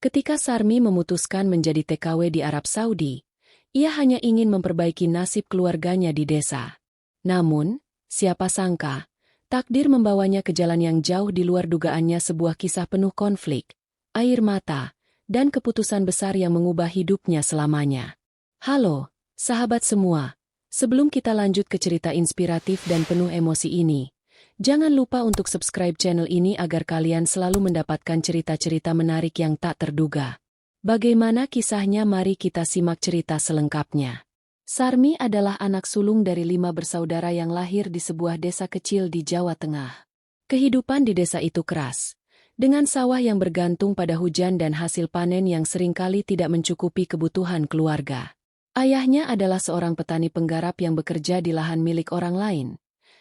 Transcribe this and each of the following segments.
Ketika Sarmi memutuskan menjadi TKW di Arab Saudi, ia hanya ingin memperbaiki nasib keluarganya di desa. Namun, siapa sangka, takdir membawanya ke jalan yang jauh di luar dugaannya, sebuah kisah penuh konflik, air mata, dan keputusan besar yang mengubah hidupnya selamanya. Halo, sahabat semua. Sebelum kita lanjut ke cerita inspiratif dan penuh emosi ini, jangan lupa untuk subscribe channel ini agar kalian selalu mendapatkan cerita-cerita menarik yang tak terduga. Bagaimana kisahnya? Mari kita simak cerita selengkapnya. Sarmi adalah anak sulung dari 5 bersaudara yang lahir di sebuah desa kecil di Jawa Tengah. Kehidupan di desa itu keras, dengan sawah yang bergantung pada hujan dan hasil panen yang seringkali tidak mencukupi kebutuhan keluarga. Ayahnya adalah seorang petani penggarap yang bekerja di lahan milik orang lain,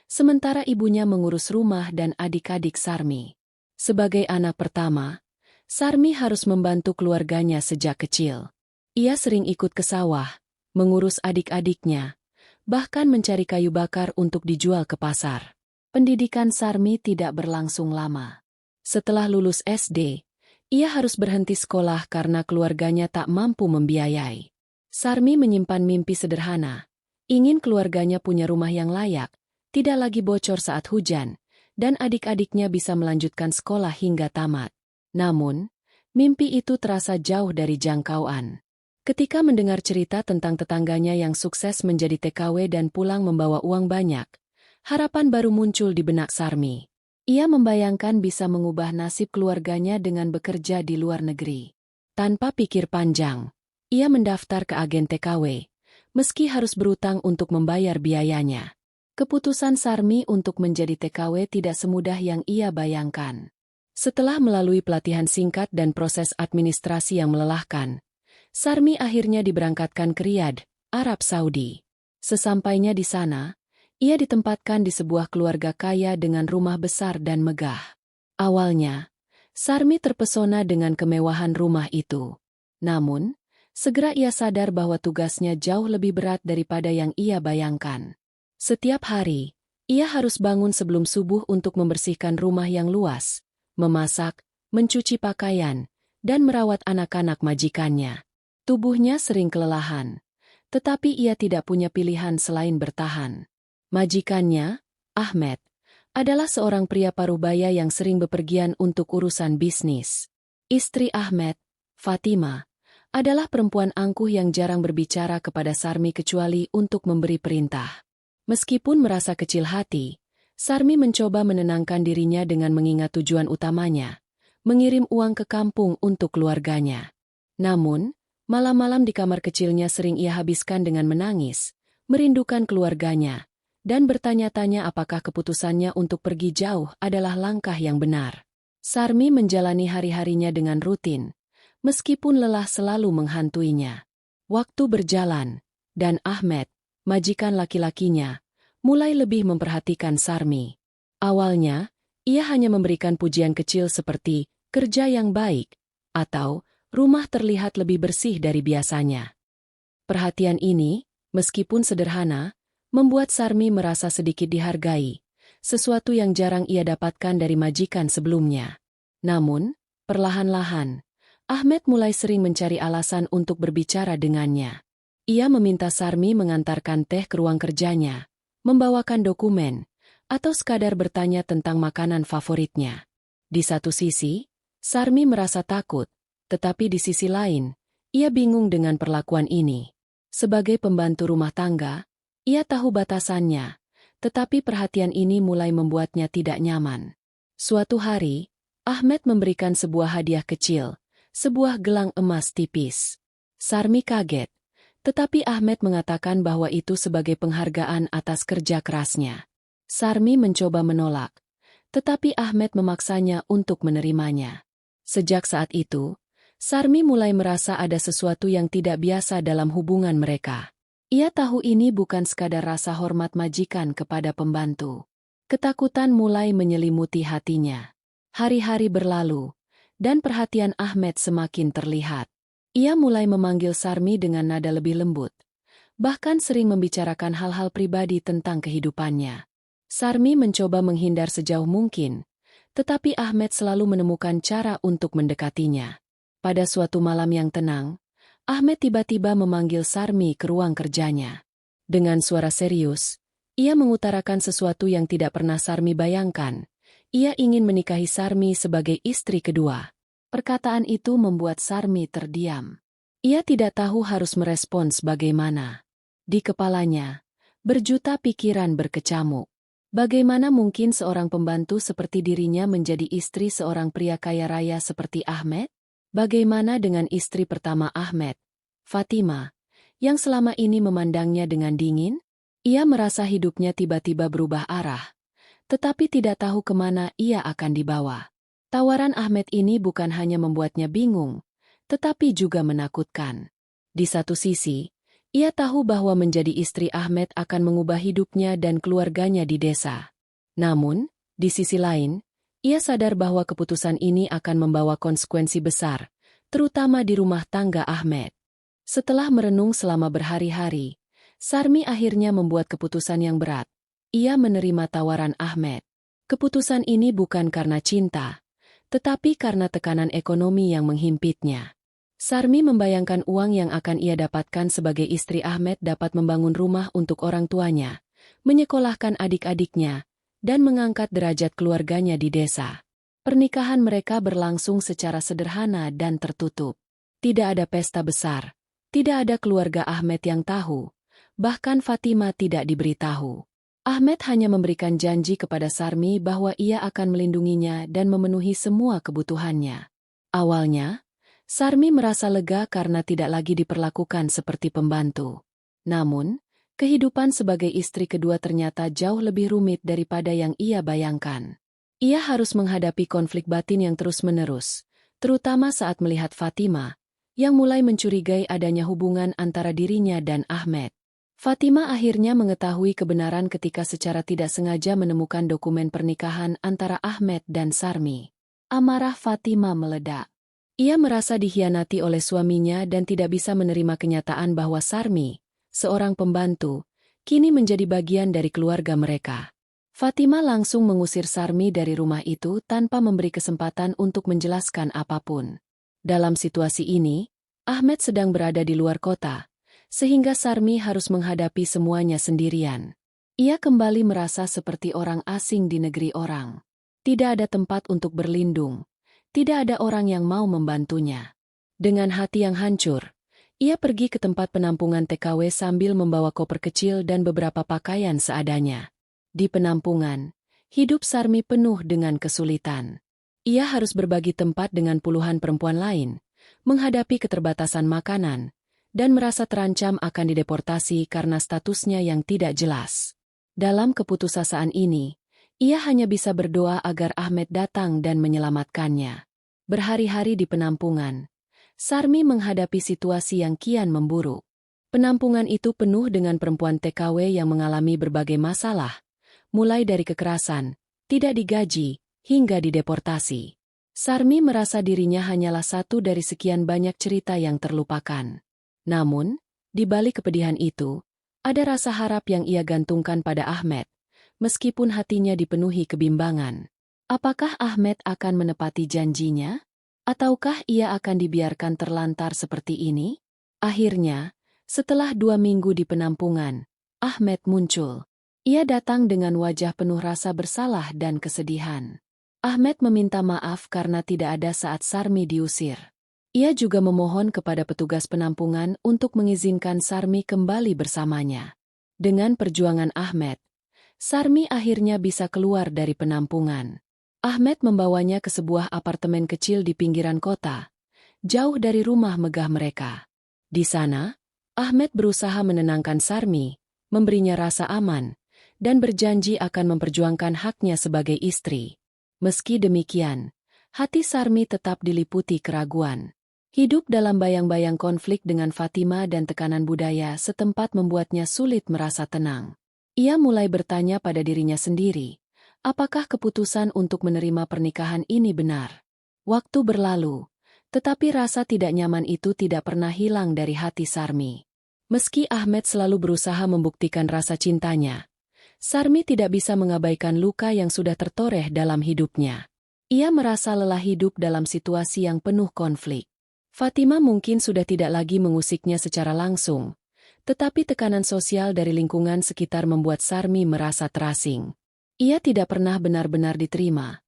sementara ibunya mengurus rumah dan adik-adik Sarmi. Sebagai anak pertama, Sarmi harus membantu keluarganya sejak kecil. Ia sering ikut ke sawah, mengurus adik-adiknya, bahkan mencari kayu bakar untuk dijual ke pasar. Pendidikan Sarmi tidak berlangsung lama. Setelah lulus SD, ia harus berhenti sekolah karena keluarganya tak mampu membiayai. Sarmi menyimpan mimpi sederhana, ingin keluarganya punya rumah yang layak, tidak lagi bocor saat hujan, dan adik-adiknya bisa melanjutkan sekolah hingga tamat. Namun, mimpi itu terasa jauh dari jangkauan. Ketika mendengar cerita tentang tetangganya yang sukses menjadi TKW dan pulang membawa uang banyak, harapan baru muncul di benak Sarmi. Ia membayangkan bisa mengubah nasib keluarganya dengan bekerja di luar negeri. Tanpa pikir panjang, ia mendaftar ke agen TKW, meski harus berutang untuk membayar biayanya. Keputusan Sarmi untuk menjadi TKW tidak semudah yang ia bayangkan. Setelah melalui pelatihan singkat dan proses administrasi yang melelahkan, Sarmi akhirnya diberangkatkan ke Riyadh, Arab Saudi. Sesampainya di sana, ia ditempatkan di sebuah keluarga kaya dengan rumah besar dan megah. Awalnya, Sarmi terpesona dengan kemewahan rumah itu. Namun, segera ia sadar bahwa tugasnya jauh lebih berat daripada yang ia bayangkan. Setiap hari, ia harus bangun sebelum subuh untuk membersihkan rumah yang luas, memasak, mencuci pakaian, dan merawat anak-anak majikannya. Tubuhnya sering kelelahan, tetapi ia tidak punya pilihan selain bertahan. Majikannya, Ahmed, adalah seorang pria parubaya yang sering bepergian untuk urusan bisnis. Istri Ahmed, Fatima, adalah perempuan angkuh yang jarang berbicara kepada Sarmi kecuali untuk memberi perintah. Meskipun merasa kecil hati, Sarmi mencoba menenangkan dirinya dengan mengingat tujuan utamanya, mengirim uang ke kampung untuk keluarganya. Namun, malam-malam di kamar kecilnya sering ia habiskan dengan menangis, merindukan keluarganya, dan bertanya-tanya apakah keputusannya untuk pergi jauh adalah langkah yang benar. Sarmi menjalani hari-harinya dengan rutin, meskipun lelah selalu menghantuinya. Waktu berjalan, dan Ahmed, majikan laki-lakinya, mulai lebih memperhatikan Sarmi. Awalnya, ia hanya memberikan pujian kecil seperti kerja yang baik, atau rumah terlihat lebih bersih dari biasanya. Perhatian ini, meskipun sederhana, membuat Sarmi merasa sedikit dihargai, sesuatu yang jarang ia dapatkan dari majikan sebelumnya. Namun, perlahan-lahan, Ahmed mulai sering mencari alasan untuk berbicara dengannya. Ia meminta Sarmi mengantarkan teh ke ruang kerjanya, membawakan dokumen, atau sekadar bertanya tentang makanan favoritnya. Di satu sisi, Sarmi merasa takut, tetapi di sisi lain, ia bingung dengan perlakuan ini. Sebagai pembantu rumah tangga, ia tahu batasannya, tetapi perhatian ini mulai membuatnya tidak nyaman. Suatu hari, Ahmed memberikan sebuah hadiah kecil, sebuah gelang emas tipis. Sarmi kaget, tetapi Ahmed mengatakan bahwa itu sebagai penghargaan atas kerja kerasnya. Sarmi mencoba menolak, tetapi Ahmed memaksanya untuk menerimanya. Sejak saat itu, Sarmi mulai merasa ada sesuatu yang tidak biasa dalam hubungan mereka. Ia tahu ini bukan sekadar rasa hormat majikan kepada pembantu. Ketakutan mulai menyelimuti hatinya. Hari-hari berlalu, dan perhatian Ahmed semakin terlihat. Ia mulai memanggil Sarmi dengan nada lebih lembut, bahkan sering membicarakan hal-hal pribadi tentang kehidupannya. Sarmi mencoba menghindar sejauh mungkin, tetapi Ahmed selalu menemukan cara untuk mendekatinya. Pada suatu malam yang tenang, Ahmed tiba-tiba memanggil Sarmi ke ruang kerjanya. Dengan suara serius, ia mengutarakan sesuatu yang tidak pernah Sarmi bayangkan. Ia ingin menikahi Sarmi sebagai istri kedua. Perkataan itu membuat Sarmi terdiam. Ia tidak tahu harus merespons bagaimana. Di kepalanya, berjuta pikiran berkecamuk. Bagaimana mungkin seorang pembantu seperti dirinya menjadi istri seorang pria kaya raya seperti Ahmed? Bagaimana dengan istri pertama Ahmed, Fatima, yang selama ini memandangnya dengan dingin? Ia merasa hidupnya tiba-tiba berubah arah, tetapi tidak tahu kemana ia akan dibawa. Tawaran Ahmed ini bukan hanya membuatnya bingung, tetapi juga menakutkan. Di satu sisi, ia tahu bahwa menjadi istri Ahmed akan mengubah hidupnya dan keluarganya di desa. Namun, di sisi lain, ia sadar bahwa keputusan ini akan membawa konsekuensi besar, terutama di rumah tangga Ahmed. Setelah merenung selama berhari-hari, Sarmi akhirnya membuat keputusan yang berat. Ia menerima tawaran Ahmed. Keputusan ini bukan karena cinta, tetapi karena tekanan ekonomi yang menghimpitnya. Sarmi membayangkan uang yang akan ia dapatkan sebagai istri Ahmed dapat membangun rumah untuk orang tuanya, menyekolahkan adik-adiknya, dan mengangkat derajat keluarganya di desa. Pernikahan mereka berlangsung secara sederhana dan tertutup. Tidak ada pesta besar, tidak ada keluarga Ahmed yang tahu, bahkan Fatima tidak diberitahu. Ahmed hanya memberikan janji kepada Sarmi bahwa ia akan melindunginya dan memenuhi semua kebutuhannya. Awalnya, Sarmi merasa lega karena tidak lagi diperlakukan seperti pembantu. Namun, kehidupan sebagai istri kedua ternyata jauh lebih rumit daripada yang ia bayangkan. Ia harus menghadapi konflik batin yang terus-menerus, terutama saat melihat Fatima, yang mulai mencurigai adanya hubungan antara dirinya dan Ahmed. Fatima akhirnya mengetahui kebenaran ketika secara tidak sengaja menemukan dokumen pernikahan antara Ahmed dan Sarmi. Amarah Fatima meledak. Ia merasa dikhianati oleh suaminya dan tidak bisa menerima kenyataan bahwa Sarmi, seorang pembantu, kini menjadi bagian dari keluarga mereka. Fatima langsung mengusir Sarmi dari rumah itu tanpa memberi kesempatan untuk menjelaskan apapun. Dalam situasi ini, Ahmed sedang berada di luar kota, sehingga Sarmi harus menghadapi semuanya sendirian. Ia kembali merasa seperti orang asing di negeri orang. Tidak ada tempat untuk berlindung. Tidak ada orang yang mau membantunya. Dengan hati yang hancur, ia pergi ke tempat penampungan TKW sambil membawa koper kecil dan beberapa pakaian seadanya. Di penampungan, hidup Sarmi penuh dengan kesulitan. Ia harus berbagi tempat dengan puluhan perempuan lain, menghadapi keterbatasan makanan, dan merasa terancam akan dideportasi karena statusnya yang tidak jelas. Dalam keputusasaan ini, ia hanya bisa berdoa agar Ahmed datang dan menyelamatkannya. Berhari-hari di penampungan, Sarmi menghadapi situasi yang kian memburuk. Penampungan itu penuh dengan perempuan TKW yang mengalami berbagai masalah, mulai dari kekerasan, tidak digaji, hingga dideportasi. Sarmi merasa dirinya hanyalah satu dari sekian banyak cerita yang terlupakan. Namun, di balik kepedihan itu, ada rasa harap yang ia gantungkan pada Ahmed, meskipun hatinya dipenuhi kebimbangan. Apakah Ahmed akan menepati janjinya? Ataukah ia akan dibiarkan terlantar seperti ini? Akhirnya, setelah 2 minggu di penampungan, Ahmed muncul. Ia datang dengan wajah penuh rasa bersalah dan kesedihan. Ahmed meminta maaf karena tidak ada saat Sarmi diusir. Ia juga memohon kepada petugas penampungan untuk mengizinkan Sarmi kembali bersamanya. Dengan perjuangan Ahmed, Sarmi akhirnya bisa keluar dari penampungan. Ahmed membawanya ke sebuah apartemen kecil di pinggiran kota, jauh dari rumah megah mereka. Di sana, Ahmed berusaha menenangkan Sarmi, memberinya rasa aman, dan berjanji akan memperjuangkan haknya sebagai istri. Meski demikian, hati Sarmi tetap diliputi keraguan. Hidup dalam bayang-bayang konflik dengan Fatima dan tekanan budaya setempat membuatnya sulit merasa tenang. Ia mulai bertanya pada dirinya sendiri, apakah keputusan untuk menerima pernikahan ini benar? Waktu berlalu, tetapi rasa tidak nyaman itu tidak pernah hilang dari hati Sarmi. Meski Ahmed selalu berusaha membuktikan rasa cintanya, Sarmi tidak bisa mengabaikan luka yang sudah tertoreh dalam hidupnya. Ia merasa lelah hidup dalam situasi yang penuh konflik. Fatima mungkin sudah tidak lagi mengusiknya secara langsung, tetapi tekanan sosial dari lingkungan sekitar membuat Sarmi merasa terasing. Ia tidak pernah benar-benar diterima,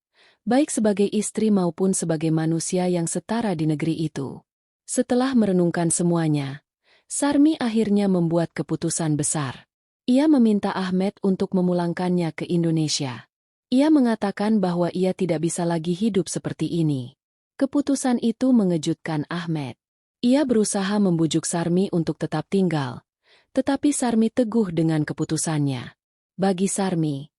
baik sebagai istri maupun sebagai manusia yang setara di negeri itu. Setelah merenungkan semuanya, Sarmi akhirnya membuat keputusan besar. Ia meminta Ahmed untuk memulangkannya ke Indonesia. Ia mengatakan bahwa ia tidak bisa lagi hidup seperti ini. Keputusan itu mengejutkan Ahmed. Ia berusaha membujuk Sarmi untuk tetap tinggal, tetapi Sarmi teguh dengan keputusannya. Bagi Sarmi,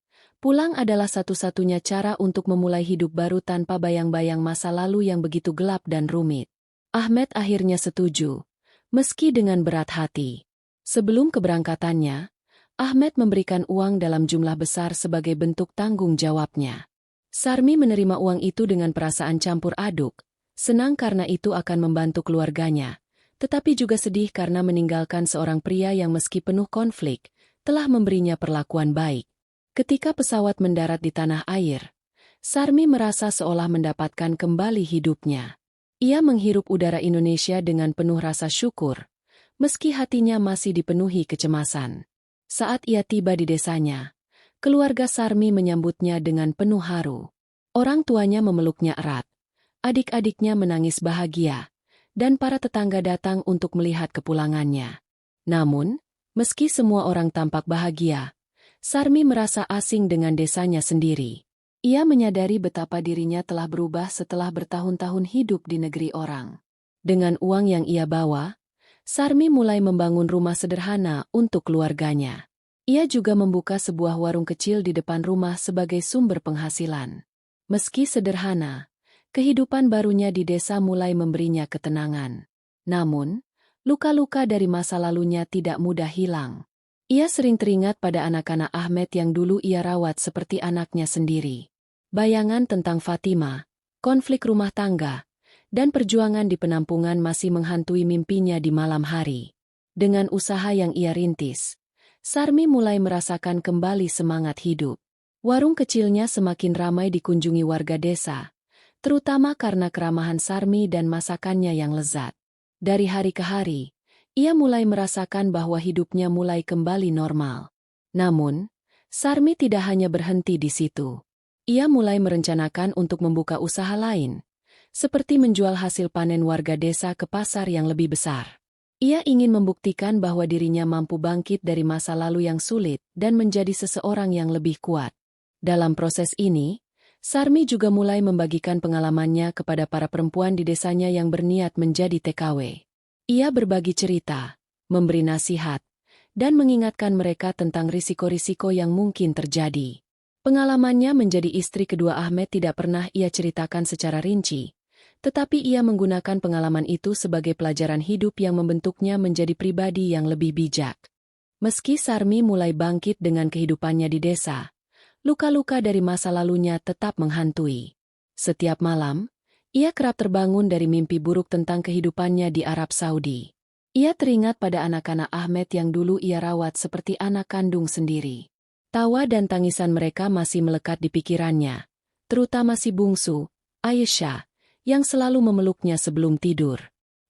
pulang adalah satu-satunya cara untuk memulai hidup baru tanpa bayang-bayang masa lalu yang begitu gelap dan rumit. Ahmed akhirnya setuju, meski dengan berat hati. Sebelum keberangkatannya, Ahmed memberikan uang dalam jumlah besar sebagai bentuk tanggung jawabnya. Sarmi menerima uang itu dengan perasaan campur aduk, senang karena itu akan membantu keluarganya, tetapi juga sedih karena meninggalkan seorang pria yang meski penuh konflik, telah memberinya perlakuan baik. Ketika pesawat mendarat di tanah air, Sarmi merasa seolah mendapatkan kembali hidupnya. Ia menghirup udara Indonesia dengan penuh rasa syukur, meski hatinya masih dipenuhi kecemasan. Saat ia tiba di desanya, keluarga Sarmi menyambutnya dengan penuh haru. Orang tuanya memeluknya erat, adik-adiknya menangis bahagia, dan para tetangga datang untuk melihat kepulangannya. Namun, meski semua orang tampak bahagia, Sarmi merasa asing dengan desanya sendiri. Ia menyadari betapa dirinya telah berubah setelah bertahun-tahun hidup di negeri orang. Dengan uang yang ia bawa, Sarmi mulai membangun rumah sederhana untuk keluarganya. Ia juga membuka sebuah warung kecil di depan rumah sebagai sumber penghasilan. Meski sederhana, kehidupan barunya di desa mulai memberinya ketenangan. Namun, luka-luka dari masa lalunya tidak mudah hilang. Ia sering teringat pada anak-anak Ahmed yang dulu ia rawat seperti anaknya sendiri. Bayangan tentang Fatima, konflik rumah tangga, dan perjuangan di penampungan masih menghantui mimpinya di malam hari. Dengan usaha yang ia rintis, Sarmi mulai merasakan kembali semangat hidup. Warung kecilnya semakin ramai dikunjungi warga desa, terutama karena keramahan Sarmi dan masakannya yang lezat. Dari hari ke hari, ia mulai merasakan bahwa hidupnya mulai kembali normal. Namun, Sarmi tidak hanya berhenti di situ. Ia mulai merencanakan untuk membuka usaha lain, seperti menjual hasil panen warga desa ke pasar yang lebih besar. Ia ingin membuktikan bahwa dirinya mampu bangkit dari masa lalu yang sulit dan menjadi seseorang yang lebih kuat. Dalam proses ini, Sarmi juga mulai membagikan pengalamannya kepada para perempuan di desanya yang berniat menjadi TKW. Ia berbagi cerita, memberi nasihat, dan mengingatkan mereka tentang risiko-risiko yang mungkin terjadi. Pengalamannya menjadi istri kedua Ahmed tidak pernah ia ceritakan secara rinci, tetapi ia menggunakan pengalaman itu sebagai pelajaran hidup yang membentuknya menjadi pribadi yang lebih bijak. Meski Sarmi mulai bangkit dengan kehidupannya di desa, luka-luka dari masa lalunya tetap menghantui. Setiap malam, ia kerap terbangun dari mimpi buruk tentang kehidupannya di Arab Saudi. Ia teringat pada anak-anak Ahmed yang dulu ia rawat seperti anak kandung sendiri. Tawa dan tangisan mereka masih melekat di pikirannya, terutama si bungsu, Aisyah, yang selalu memeluknya sebelum tidur.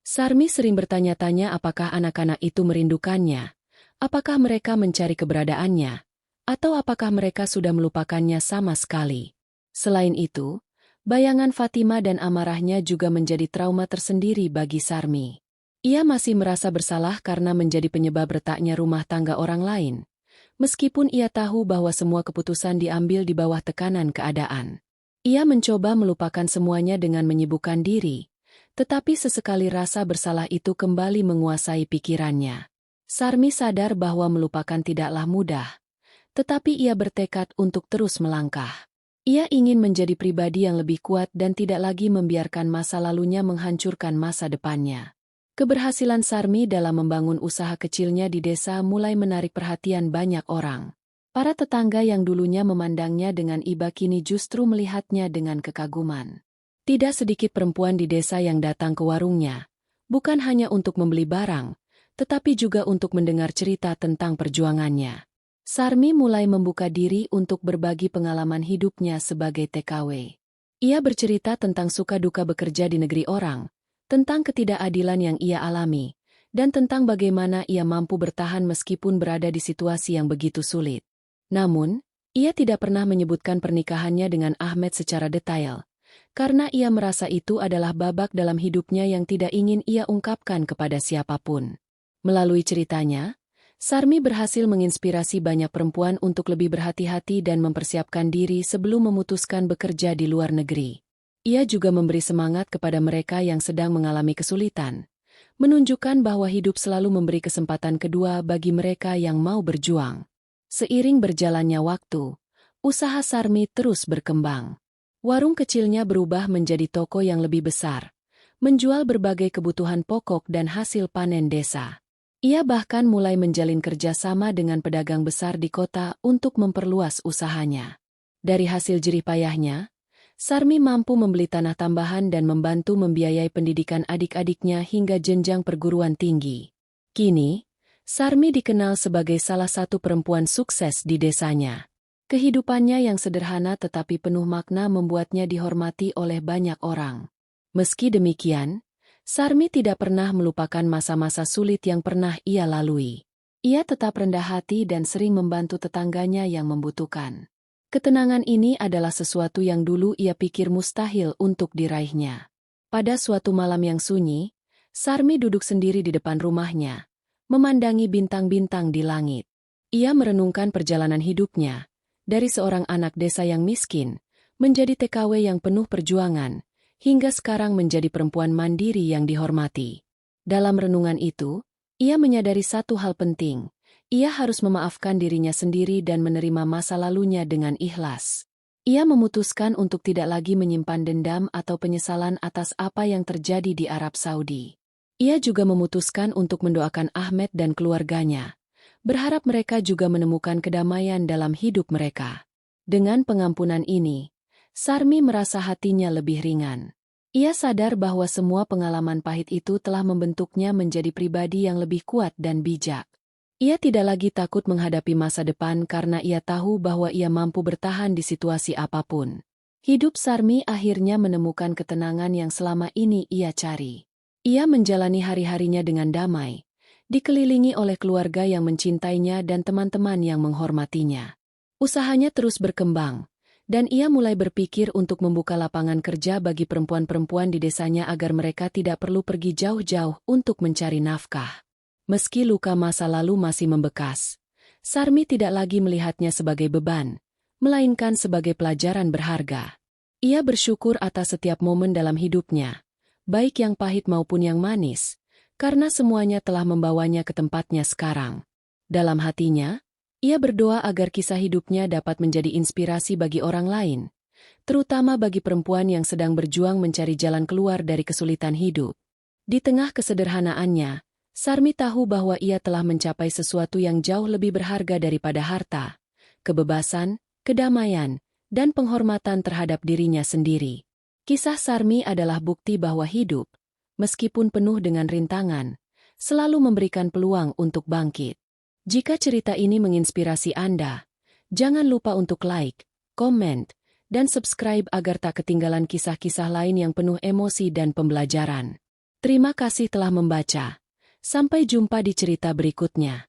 Sarmi sering bertanya-tanya apakah anak-anak itu merindukannya, apakah mereka mencari keberadaannya, atau apakah mereka sudah melupakannya sama sekali. Selain itu, bayangan Fatima dan amarahnya juga menjadi trauma tersendiri bagi Sarmi. Ia masih merasa bersalah karena menjadi penyebab retaknya rumah tangga orang lain, meskipun ia tahu bahwa semua keputusan diambil di bawah tekanan keadaan. Ia mencoba melupakan semuanya dengan menyibukkan diri, tetapi sesekali rasa bersalah itu kembali menguasai pikirannya. Sarmi sadar bahwa melupakan tidaklah mudah, tetapi ia bertekad untuk terus melangkah. Ia ingin menjadi pribadi yang lebih kuat dan tidak lagi membiarkan masa lalunya menghancurkan masa depannya. Keberhasilan Sarmi dalam membangun usaha kecilnya di desa mulai menarik perhatian banyak orang. Para tetangga yang dulunya memandangnya dengan iba kini justru melihatnya dengan kekaguman. Tidak sedikit perempuan di desa yang datang ke warungnya, bukan hanya untuk membeli barang, tetapi juga untuk mendengar cerita tentang perjuangannya. Sarmi mulai membuka diri untuk berbagi pengalaman hidupnya sebagai TKW. Ia bercerita tentang suka duka bekerja di negeri orang, tentang ketidakadilan yang ia alami, dan tentang bagaimana ia mampu bertahan meskipun berada di situasi yang begitu sulit. Namun, ia tidak pernah menyebutkan pernikahannya dengan Ahmed secara detail, karena ia merasa itu adalah babak dalam hidupnya yang tidak ingin ia ungkapkan kepada siapapun. Melalui ceritanya, Sarmi berhasil menginspirasi banyak perempuan untuk lebih berhati-hati dan mempersiapkan diri sebelum memutuskan bekerja di luar negeri. Ia juga memberi semangat kepada mereka yang sedang mengalami kesulitan, menunjukkan bahwa hidup selalu memberi kesempatan kedua bagi mereka yang mau berjuang. Seiring berjalannya waktu, usaha Sarmi terus berkembang. Warung kecilnya berubah menjadi toko yang lebih besar, menjual berbagai kebutuhan pokok dan hasil panen desa. Ia bahkan mulai menjalin kerjasama dengan pedagang besar di kota untuk memperluas usahanya. Dari hasil jerih payahnya, Sarmi mampu membeli tanah tambahan dan membantu membiayai pendidikan adik-adiknya hingga jenjang perguruan tinggi. Kini, Sarmi dikenal sebagai salah satu perempuan sukses di desanya. Kehidupannya yang sederhana tetapi penuh makna membuatnya dihormati oleh banyak orang. Meski demikian, Sarmi tidak pernah melupakan masa-masa sulit yang pernah ia lalui. Ia tetap rendah hati dan sering membantu tetangganya yang membutuhkan. Ketenangan ini adalah sesuatu yang dulu ia pikir mustahil untuk diraihnya. Pada suatu malam yang sunyi, Sarmi duduk sendiri di depan rumahnya, memandangi bintang-bintang di langit. Ia merenungkan perjalanan hidupnya, dari seorang anak desa yang miskin, menjadi TKW yang penuh perjuangan, hingga sekarang menjadi perempuan mandiri yang dihormati. Dalam renungan itu, ia menyadari satu hal penting. Ia harus memaafkan dirinya sendiri dan menerima masa lalunya dengan ikhlas. Ia memutuskan untuk tidak lagi menyimpan dendam atau penyesalan atas apa yang terjadi di Arab Saudi. Ia juga memutuskan untuk mendoakan Ahmed dan keluarganya, berharap mereka juga menemukan kedamaian dalam hidup mereka. Dengan pengampunan ini, Sarmi merasa hatinya lebih ringan. Ia sadar bahwa semua pengalaman pahit itu telah membentuknya menjadi pribadi yang lebih kuat dan bijak. Ia tidak lagi takut menghadapi masa depan karena ia tahu bahwa ia mampu bertahan di situasi apapun. Hidup Sarmi akhirnya menemukan ketenangan yang selama ini ia cari. Ia menjalani hari-harinya dengan damai, dikelilingi oleh keluarga yang mencintainya dan teman-teman yang menghormatinya. Usahanya terus berkembang, dan ia mulai berpikir untuk membuka lapangan kerja bagi perempuan-perempuan di desanya agar mereka tidak perlu pergi jauh-jauh untuk mencari nafkah. Meski luka masa lalu masih membekas, Sarmi tidak lagi melihatnya sebagai beban, melainkan sebagai pelajaran berharga. Ia bersyukur atas setiap momen dalam hidupnya, baik yang pahit maupun yang manis, karena semuanya telah membawanya ke tempatnya sekarang. Dalam hatinya, ia berdoa agar kisah hidupnya dapat menjadi inspirasi bagi orang lain, terutama bagi perempuan yang sedang berjuang mencari jalan keluar dari kesulitan hidup. Di tengah kesederhanaannya, Sarmi tahu bahwa ia telah mencapai sesuatu yang jauh lebih berharga daripada harta, kebebasan, kedamaian, dan penghormatan terhadap dirinya sendiri. Kisah Sarmi adalah bukti bahwa hidup, meskipun penuh dengan rintangan, selalu memberikan peluang untuk bangkit. Jika cerita ini menginspirasi Anda, jangan lupa untuk like, komen, dan subscribe agar tak ketinggalan kisah-kisah lain yang penuh emosi dan pembelajaran. Terima kasih telah membaca. Sampai jumpa di cerita berikutnya.